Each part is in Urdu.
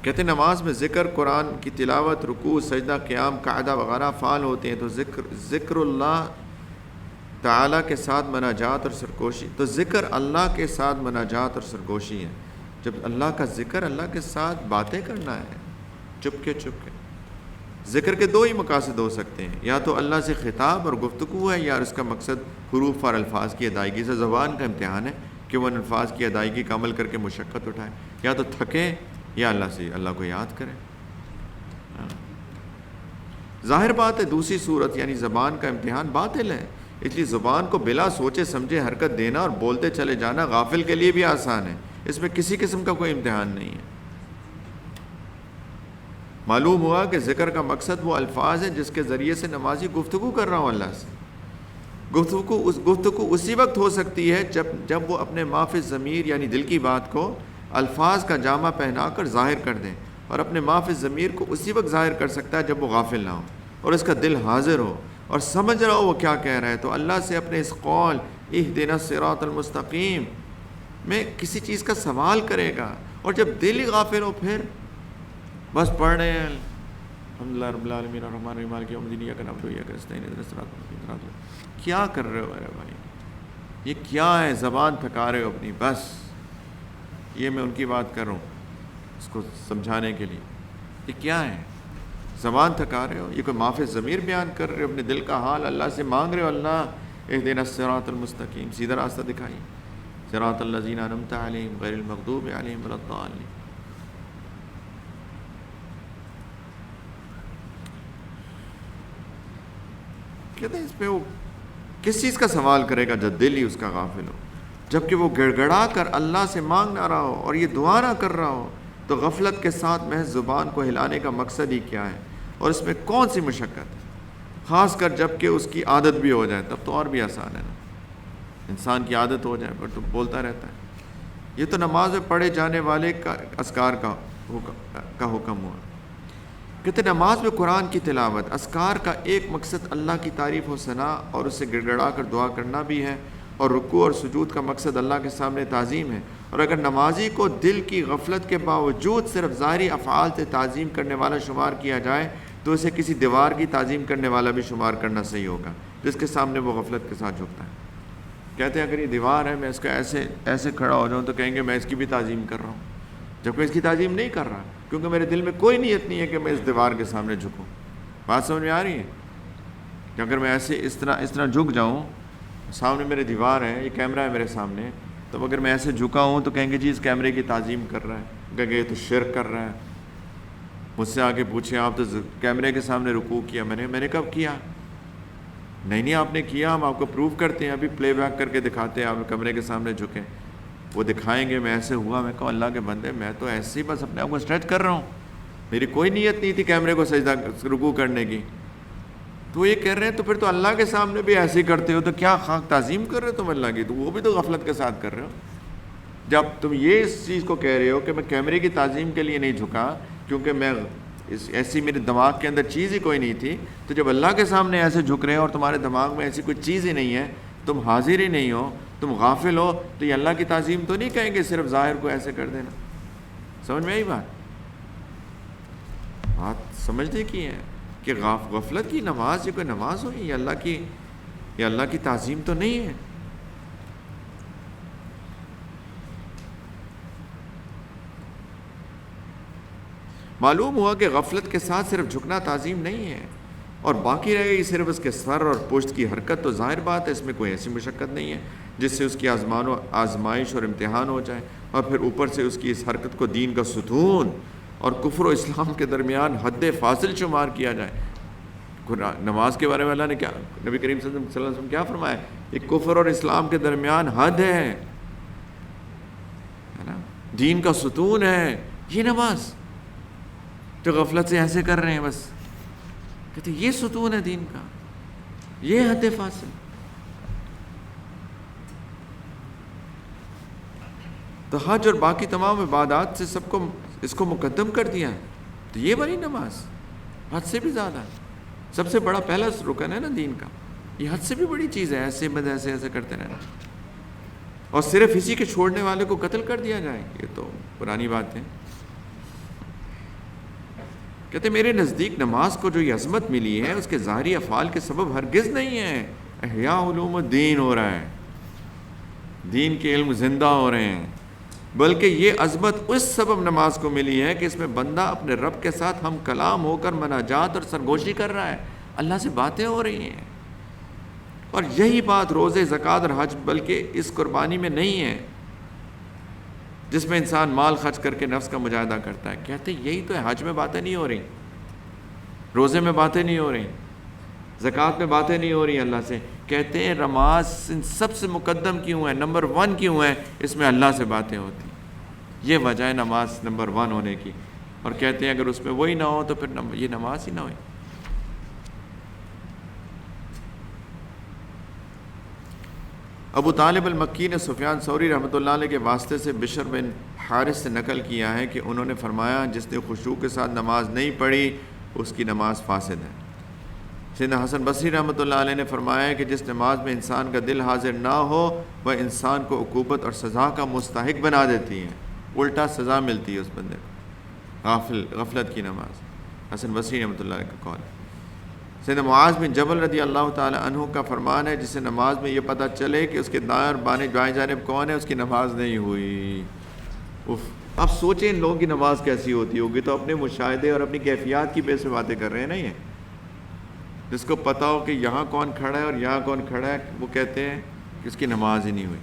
کہتے ہیں نماز میں ذکر، قرآن کی تلاوت، رکوع، سجدہ، قیام، قعدہ وغیرہ فعال ہوتے ہیں، تو ذکر اللہ تعالیٰ کے ساتھ مناجات اور سرگوشی، تو ذکر اللہ کے ساتھ مناجات اور سرگوشی ہے. جب اللہ کا ذکر، اللہ کے ساتھ باتیں کرنا ہے چپ کے. ذکر کے دو ہی مقاصد ہو سکتے ہیں، یا تو اللہ سے خطاب اور گفتگو ہے، یا اس کا مقصد حروف اور الفاظ کی ادائیگی سے زبان کا امتحان ہے کہ وہ ان الفاظ کی ادائیگی کا عمل کر کے مشقت اٹھائے، یا تو تھکے یا اللہ کو یاد کرے. ظاہر بات ہے دوسری صورت یعنی زبان کا امتحان باطل ہے، اس لیے زبان کو بلا سوچے سمجھے حرکت دینا اور بولتے چلے جانا غافل کے لیے بھی آسان ہے، اس میں کسی قسم کا کوئی امتحان نہیں ہے. معلوم ہوا کہ ذکر کا مقصد وہ الفاظ ہے جس کے ذریعے سے نمازی گفتگو کر رہا ہوں اللہ سے. گفتگو اسی وقت ہو سکتی ہے جب وہ اپنے ما فی الضمیر یعنی دل کی بات کو الفاظ کا جامہ پہنا کر ظاہر کر دیں، اور اپنے ما فی الضمیر کو اسی وقت ظاہر کر سکتا ہے جب وہ غافل نہ ہو اور اس کا دل حاضر ہو اور سمجھ رہا ہو وہ کیا کہہ رہا ہے. تو اللہ سے اپنے اس قول اہدنا الصراط المستقیم میں کسی چیز کا سوال کرے گا، اور جب دل ہی غافل ہو پھر بس پڑھ رہے ہیں الحمدللہ رب العالمین الرحمن الرحیم مالک یوم الدین ایاک نعبد و ایاک نستعین اهدنا الصراط المستقیم. کیا کر رہے ہو میرے بھائی؟ یہ کیا ہے؟ زبان تھکا رہے ہو اپنی. بس یہ میں ان کی بات کر رہا ہوں اس کو سمجھانے کے لیے. یہ کیا ہے؟ زبان تھکا رہے ہو؟ یہ کوئی ما فی الضمیر بیان کر رہے ہو؟ اپنے دل کا حال اللہ سے مانگ رہے ہو، اللہ اهدنا الصراط المستقیم، سیدھا راستہ دکھائیے، صراط الذین انعمت علیہم غیر المغضوب علیہم ولا الضالین. کہتے ہیں اس پہ وہ کس چیز کا سوال کرے گا جب دل ہی اس کا غافل ہو، جبکہ وہ گڑ گڑا کر اللہ سے مانگ نہ رہا ہو اور یہ دعا نہ کر رہا ہو. تو غفلت کے ساتھ محض زبان کو ہلانے کا مقصد ہی کیا ہے اور اس میں کون سی مشقت ہے؟ خاص کر جب کہ اس کی عادت بھی ہو جائے تب تو اور بھی آسان ہے نا. انسان کی عادت ہو جائے پر تو بولتا رہتا ہے. یہ تو نماز میں پڑھے جانے والے کا اذکار کا حکم ہوا. کہتے نماز میں قرآن کی تلاوت، اذکار کا ایک مقصد اللہ کی تعریف و ثنا اور اس سے گڑ گڑا کر دعا کرنا بھی ہے، اور رکوع اور سجود کا مقصد اللہ کے سامنے تعظیم ہے. اور اگر نمازی کو دل کی غفلت کے باوجود صرف ظاہری افعال سے تعظیم کرنے والا شمار کیا جائے تو اسے کسی دیوار کی تعظیم کرنے والا بھی شمار کرنا صحیح ہوگا جس کے سامنے وہ غفلت کے ساتھ جھکتا ہے. کہتے ہیں اگر یہ دیوار ہے میں اس کا ایسے کھڑا ہو جاؤں تو کہیں گے میں اس کی بھی تعظیم کر رہا ہوں، جبکہ اس کی تعظیم نہیں کر رہا کیونکہ میرے دل میں کوئی نیت نہیں ہے کہ میں اس دیوار کے سامنے جھکوں. بات سمجھ میں آ رہی ہے کہ اگر میں اس طرح جھک جاؤں، سامنے میرے دیوار ہے، یہ کیمرہ ہے میرے سامنے، تو اگر میں ایسے جھکا ہوں تو کہیں گے جی اس کیمرے کی تعظیم کر رہا ہے، کہیں گے یہ تو شرک کر رہا ہے. مجھ سے آگے پوچھیں آپ تو کیمرے کے سامنے رکوع کیا، میں نے کب کیا؟ نہیں آپ نے کیا، ہم آپ کو پروف کرتے ہیں، ابھی پلے بیک کر کے دکھاتے ہیں. آپ کیمرے کے سامنے جھکیں، وہ دکھائیں گے میں ایسے ہوا. میں کہوں اللہ کے بندے میں تو ایسے ہی بس اپنے آپ کو اسٹریچ کر رہا ہوں، میری کوئی نیت نہیں تھی کیمرے کو سجدہ رکوع کرنے کی. تو یہ کہہ رہے ہیں تو پھر تو اللہ کے سامنے بھی ایسے ہی کرتے ہو تو کیا خاک تعظیم کر رہے ہو تم اللہ کی؟ تو وہ بھی تو غفلت کے ساتھ کر رہے ہو. جب تم یہ اس چیز کو کہہ رہے ہو کہ میں کیمرے کی تعظیم کے لیے نہیں جھکا کیونکہ میں ایسی میرے دماغ کے اندر چیز ہی کوئی نہیں تھی، تو جب اللہ کے سامنے ایسے جھک رہے ہو اور تمہارے دماغ میں ایسی کوئی چیز ہی نہیں ہے، تم حاضر ہی نہیں ہو، تم غافل ہو، تو یہ اللہ کی تعظیم تو نہیں کہیں گے صرف ظاہر کو ایسے کر دینا. سمجھ میں آئی بات سمجھنے کی ہے کہ غفلت کی نماز یہ کوئی نماز ہوئی، یہ اللہ کی تعظیم تو نہیں ہے. معلوم ہوا کہ غفلت کے ساتھ صرف جھکنا تعظیم نہیں ہے اور باقی رہے گی صرف اس کے سر اور پشت کی حرکت. تو ظاہر بات ہے اس میں کوئی ایسی مشقت نہیں ہے جس سے اس کی آزمائش اور امتحان ہو جائے، اور پھر اوپر سے اس کی اس حرکت کو دین کا ستون اور کفر و اسلام کے درمیان حد فاصل شمار کیا جائے. نماز کے بارے میں اللہ نے کیا، نبی کریم صلی اللہ علیہ وسلم کیا فرمایا؟ ایک کفر اور اسلام کے درمیان حد ہے نا، دین کا ستون ہے یہ نماز. جو غفلت سے ایسے کر رہے ہیں بس کہتے یہ ستون ہے دین کا، یہ حد فاصل. تو حج اور باقی تمام عبادات سے سب کو اس کو مقدم کر دیا ہے. تو یہ بڑی نماز حد سے بھی زیادہ ہے، سب سے بڑا پہلا رکن ہے نا دین کا. یہ حد سے بھی بڑی چیز ہے، ایسے کرتے رہنا اور صرف اسی کے چھوڑنے والے کو قتل کر دیا جائے، یہ تو پرانی بات ہے. کہتے میرے نزدیک نماز کو جو یہ عظمت ملی ہے اس کے ظاہری افعال کے سبب ہرگز نہیں ہے احیاء علوم الدین ہو رہا ہے، دین کے علم زندہ ہو رہے ہیں، بلکہ یہ عظمت اس سبب نماز کو ملی ہے کہ اس میں بندہ اپنے رب کے ساتھ ہم کلام ہو کر مناجات اور سرگوشی کر رہا ہے، اللہ سے باتیں ہو رہی ہیں۔ اور یہی بات روزے، زکوٰۃ اور حج بلکہ اس قربانی میں نہیں ہے جس میں انسان مال خرچ کر کے نفس کا مجاہدہ کرتا ہے۔ کہتے یہی تو ہے، حج میں باتیں نہیں ہو رہی، روزے میں باتیں نہیں ہو رہی، زکوٰۃ میں باتیں نہیں ہو رہی اللہ سے۔ کہتے ہیں نماز ان سب سے مقدم کیوں ہے، نمبر 1 کیوں ہے؟ اس میں اللہ سے باتیں ہوتی ہیں، یہ وجہ ہے نماز نمبر 1 ہونے کی۔ اور کہتے ہیں اگر اس میں وہی نہ ہو تو پھر یہ نماز ہی نہ ہوئی۔ ابو طالب المکی نے سفیان ثوری رحمۃ اللہ علیہ کے واسطے سے بشر بن حارث سے نقل کیا ہے کہ انہوں نے فرمایا جس نے خشوع کے ساتھ نماز نہیں پڑھی اس کی نماز فاسد ہے۔ سیدنا حسن بصری رحمۃ اللہ علیہ نے فرمایا کہ جس نماز میں انسان کا دل حاضر نہ ہو وہ انسان کو عقوبت اور سزا کا مستحق بنا دیتی ہے، الٹا سزا ملتی ہے اس بندے کو۔ غفلت کی نماز، حسن بصری رحمۃ اللہ علیہ کا قول ہے۔ سیدنا معاذ بن جبل رضی اللہ تعالی عنہ کا فرمان ہے جسے نماز میں یہ پتہ چلے کہ اس کے دائیں اور بائیں جانب کون ہے، اس کی نماز نہیں ہوئی۔ اب سوچیں ان لوگوں کی نماز کیسی ہوتی ہوگی، تو اپنے مشاہدے اور اپنی کیفیات کی بیس پہ باتیں کر رہے ہیں نا یہ۔ جس کو پتہ ہو کہ یہاں کون کھڑا ہے اور یہاں کون کھڑا ہے، وہ کہتے ہیں کہ اس کی نماز ہی نہیں ہوئی۔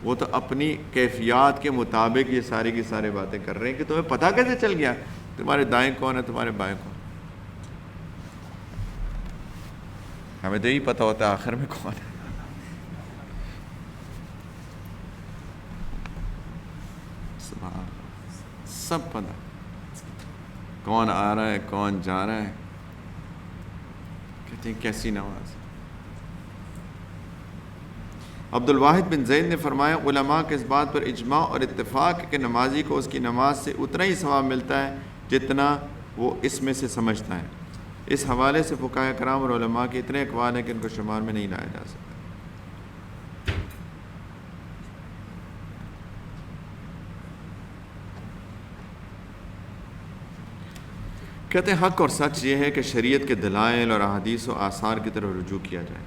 وہ تو اپنی کیفیات کے مطابق یہ ساری کی سارے باتیں کر رہے ہیں کہ تمہیں پتہ کیسے چل گیا تمہارے دائیں کون ہے تمہارے بائیں کون؟ ہمیں تو یہی پتہ ہوتا ہے آخر میں کون ہے۔ سب پتہ، کون آ رہا ہے کون جا رہا ہے۔ کہتے ہیں کیسی نماز۔ عبد الواحد بن زید نے فرمایا علماء کے اس بات پر اجماع اور اتفاق ہے کہ نمازی کو اس کی نماز سے اتنا ہی ثواب ملتا ہے جتنا وہ اس میں سے سمجھتا ہے۔ اس حوالے سے فقہاء کرام اور علماء کے اتنے اقوال ہیں کہ ان کو شمار میں نہیں لایا جا سکتا۔ کہتے ہیں حق اور سچ یہ ہے کہ شریعت کے دلائل اور احادیث و آثار کی طرف رجوع کیا جائے۔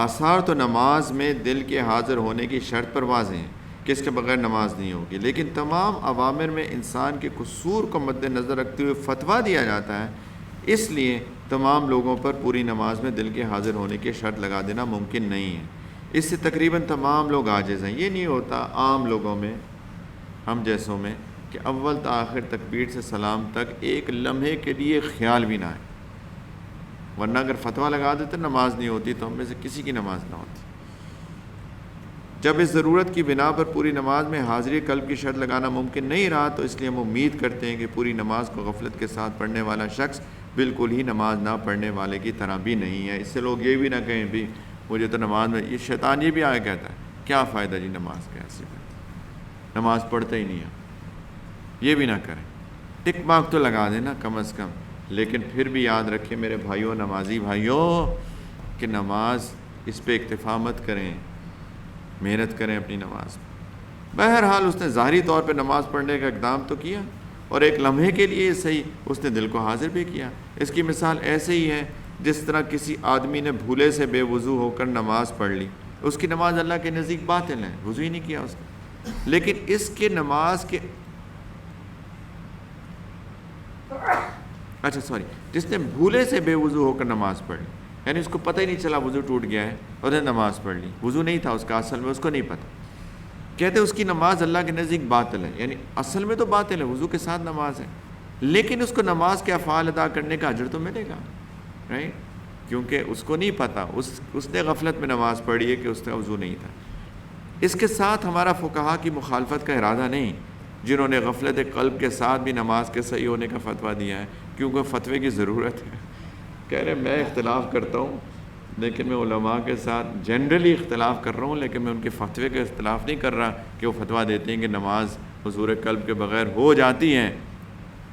آثار تو نماز میں دل کے حاضر ہونے کی شرط پر واضح ہیں کہ اس کے بغیر نماز نہیں ہوگی، لیکن تمام اوامر میں انسان کے قصور کو مد نظر رکھتے ہوئے فتویٰ دیا جاتا ہے، اس لیے تمام لوگوں پر پوری نماز میں دل کے حاضر ہونے کی شرط لگا دینا ممکن نہیں ہے۔ اس سے تقریباً تمام لوگ عاجز ہیں۔ یہ نہیں ہوتا عام لوگوں میں، ہم جیسوں میں، کہ اول تا آخر تکبیر سے سلام تک ایک لمحے کے لیے خیال بھی نہ آئے، ورنہ اگر فتویٰ لگا دیتے نماز نہیں ہوتی تو ہم میں سے کسی کی نماز نہ ہوتی۔ جب اس ضرورت کی بنا پر پوری نماز میں حاضری قلب کی شرط لگانا ممکن نہیں رہا تو اس لیے ہم امید کرتے ہیں کہ پوری نماز کو غفلت کے ساتھ پڑھنے والا شخص بالکل ہی نماز نہ پڑھنے والے کی طرح بھی نہیں ہے۔ اس سے لوگ یہ بھی نہ کہیں بھی مجھے تو نماز میں، یہ شیطان یہ بھی آگے کہتا ہے کیا فائدہ جی نماز کا، ایسے نماز پڑھتے ہی نہیں ہے، یہ بھی نہ کریں، ٹک مارک تو لگا دینا کم از کم، لیکن پھر بھی یاد رکھیں میرے بھائیوں، نمازی بھائیوں، کہ نماز اس پہ اکتفا مت کریں، محنت کریں اپنی نماز پہ۔ بہرحال اس نے ظاہری طور پہ نماز پڑھنے کا اقدام تو کیا، اور ایک لمحے کے لیے صحیح اس نے دل کو حاضر بھی کیا۔ اس کی مثال ایسے ہی ہے جس طرح کسی آدمی نے بھولے سے بے وضو ہو کر نماز پڑھ لی، اس کی نماز اللہ کے نزدیک باطل ہے، وضو ہی نہیں کیا اس نے، لیکن اس کے نماز کے جس نے بھولے سے بے وضو ہو کر نماز پڑھ لی، یعنی اس کو پتہ ہی نہیں چلا وضو ٹوٹ گیا ہے اور نے نماز پڑھ لی، وضو نہیں تھا اس کا اصل میں، اس کو نہیں پتہ، کہتے اس کی نماز اللہ کے نزدیک باطل ہے، یعنی اصل میں تو باطل ہے، وضو کے ساتھ نماز ہے، لیکن اس کو نماز کے افعال ادا کرنے کا اجر تو ملے گا، رائٹ؟ کیونکہ اس کو نہیں پتہ، اس نے غفلت میں نماز پڑھی ہے کہ اس کا وضو نہیں تھا۔ اس کے ساتھ ہمارا فقہا کی مخالفت کا ارادہ نہیں جنہوں نے غفلت قلب کے ساتھ بھی نماز کے صحیح ہونے کا فتویٰ دیا ہے، کیونکہ فتوے کی ضرورت ہے۔ کہہ رہے میں اختلاف کرتا ہوں لیکن میں علماء کے ساتھ جنرلی اختلاف کر رہا ہوں، لیکن میں ان کے فتوے کا اختلاف نہیں کر رہا کہ وہ فتویٰ دیتے ہیں کہ نماز حضور قلب کے بغیر ہو جاتی ہیں،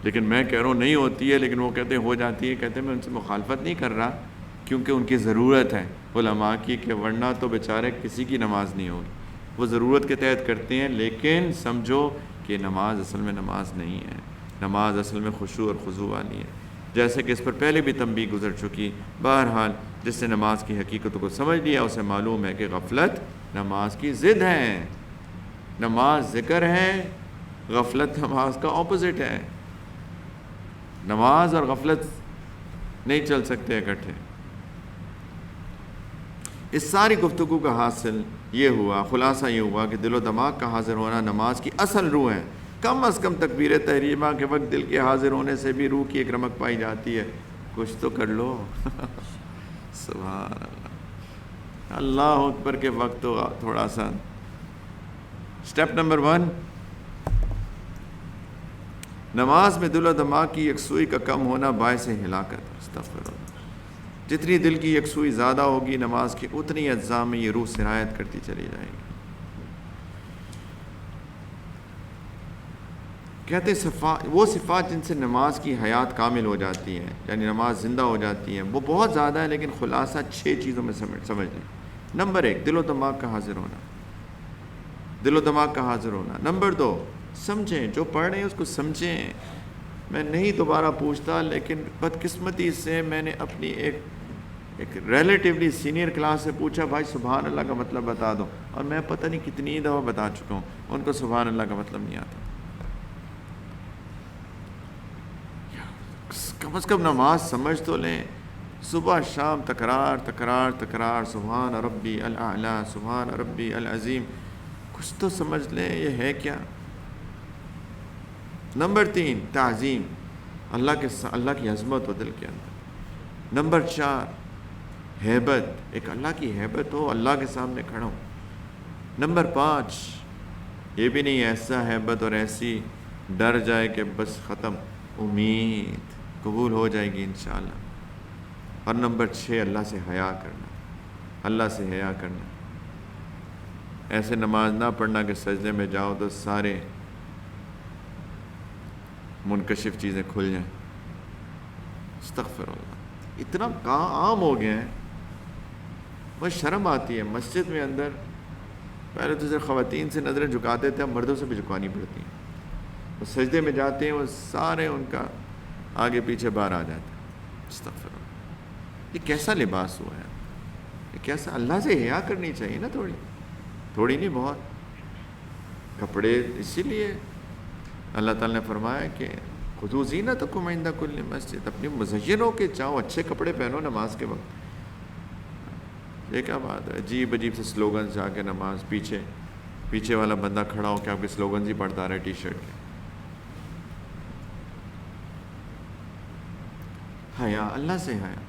لیکن میں کہہ رہا ہوں نہیں ہوتی ہے، لیکن وہ کہتے ہیں ہو جاتی ہے، کہتے ہیں میں ان سے مخالفت نہیں کر رہا کیونکہ ان کی ضرورت ہے علماء کی، کہ ورنہ تو بیچارے کسی کی نماز نہیں ہوگی، وہ ضرورت کے تحت کرتے ہیں، لیکن سمجھو کہ نماز اصل میں نماز نہیں ہے، نماز اصل میں خشوع اور خضوع والی ہے۔ جیسے کہ اس پر پہلے بھی تنبیہ گزر چکی. بہرحال جس نے نماز کی حقیقت کو سمجھ لیا اسے معلوم ہے کہ غفلت نماز کی ضد ہے. نماز ذکر ہے، غفلت نماز کا اپوزٹ ہے. نماز اور غفلت نہیں چل سکتے اکٹھے. اس ساری گفتگو کا حاصل یہ ہوا، خلاصہ یہ ہوا کہ دل و دماغ کا حاضر ہونا نماز کی اصل روح ہے. کم از کم تکبیر تحریمہ کے وقت دل کے حاضر ہونے سے بھی روح کی ایک رمق پائی جاتی ہے. کچھ تو کر لو. سبحان اللہ. اللہ اکبر کے وقت تو تھوڑا سا. سٹیپ نمبر 1، نماز میں دل و دماغ کی یکسوئی کا کم ہونا باعث ہلاکت. استغفر اللہ. جتنی دل کی یکسوئی زیادہ ہوگی نماز کے اتنی اجزاء میں یہ روح سرایت کرتی چلی جائے گی. کہتے وہ صفات جن سے نماز کی حیات کامل ہو جاتی ہیں، یعنی نماز زندہ ہو جاتی ہیں، وہ بہت زیادہ ہے، لیکن خلاصہ 6 چیزوں میں سمجھ لیں. نمبر 1، دل و دماغ کا حاضر ہونا. دل و دماغ کا حاضر ہونا. نمبر 2، سمجھیں. جو پڑھ رہے ہیں اس کو سمجھیں. میں نہیں دوبارہ پوچھتا، لیکن بدقسمتی سے میں نے اپنی ایک ریلیٹیولی سینئر کلاس سے پوچھا، بھائی سبحان اللہ کا مطلب بتا دو، اور میں پتہ نہیں کتنی دفعہ بتا چکا ہوں، ان کو سبحان اللہ کا مطلب نہیں آتا. کم از کم نماز سمجھ تو لیں. صبح شام تکرار تکرار تکرار، سبحان ربی الاعلیٰ، سبحان ربی العظیم. کچھ تو سمجھ لیں یہ ہے کیا. نمبر 3، تعظیم. اللہ کی عظمت ہو دل کے اندر. نمبر 4، ہیبت. ایک اللہ کی ہیبت ہو، اللہ کے سامنے کھڑا ہوں. نمبر 5، یہ بھی نہیں ایسا ہیبت اور ایسی ڈر جائے کہ بس ختم، امید قبول ہو جائے گی انشاءاللہ. اور نمبر 6، اللہ سے حیا کرنا. اللہ سے حیا کرنا. ایسے نماز نہ پڑھنا کہ سجدے میں جاؤ تو سارے منکشف چیزیں کھل جائیں. استغفر اللہ. اتنا عام ہو گیا ہے، بس شرم آتی ہے. مسجد میں اندر پہلے تو صرف خواتین سے نظریں جھکاتے تھے، اب مردوں سے بھی جھکانی پڑتی ہیں. وہ سجدے میں جاتے ہیں، وہ سارے ان کا آگے پیچھے باہر آ جاتا ہے. استغفر اللہ. یہ کیسا لباس ہوا ہے؟ یہ کیسا؟ اللہ سے حیا کرنی چاہیے نا، تھوڑی نہیں بہت. کپڑے اسی لیے اللہ تعالیٰ نے فرمایا کہ خذوا زینتکم عند کل مسجد. اپنی مزین ہو کے جاؤ، اچھے کپڑے پہنو نماز کے وقت. یہ کیا بات ہے؟ عجیب عجیب سے سلوگنز جا کے نماز، پیچھے والا بندہ کھڑا ہو کے آپ کے سلوگنز ہی پڑھتا رہے ٹی شرٹ کے. حیا، اللہ سے حیا.